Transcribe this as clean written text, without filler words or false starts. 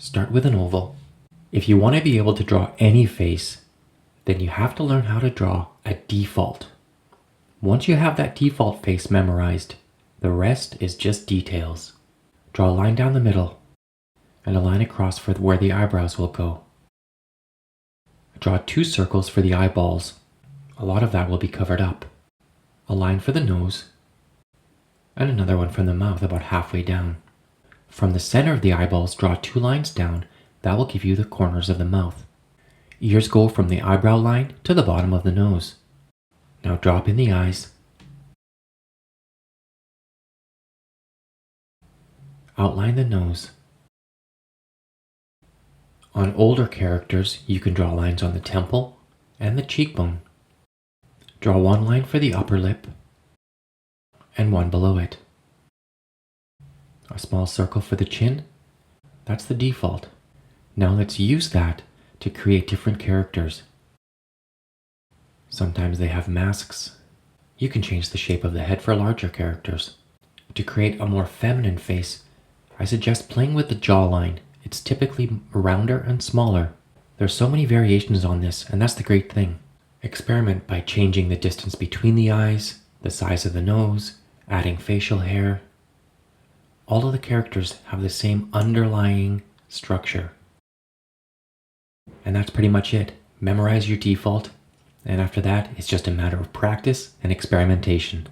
Start with an oval. If you want to be able to draw any face, then you have to learn how to draw a default. Once you have that default face memorized, the rest is just details. Draw a line down the middle and a line across for where the eyebrows will go. Draw 2 circles for the eyeballs. A lot of that will be covered up. A line for the nose and another one from the mouth about halfway down. From the center of the eyeballs, draw 2 lines down. That will give you the corners of the mouth. Ears go from the eyebrow line to the bottom of the nose. Now drop in the eyes. Outline the nose. On older characters, you can draw lines on the temple and the cheekbone. Draw 1 line for the upper lip and 1 below it. A small circle for the chin. That's the default. Now let's use that to create different characters. Sometimes they have masks. You can change the shape of the head for larger characters. To create a more feminine face, I suggest playing with the jawline. It's typically rounder and smaller. There's so many variations on this, and that's the great thing. Experiment by changing the distance between the eyes, the size of the nose, adding facial hair. All of the characters have the same underlying structure. And that's pretty much it. Memorize your default, and after that, it's just a matter of practice and experimentation.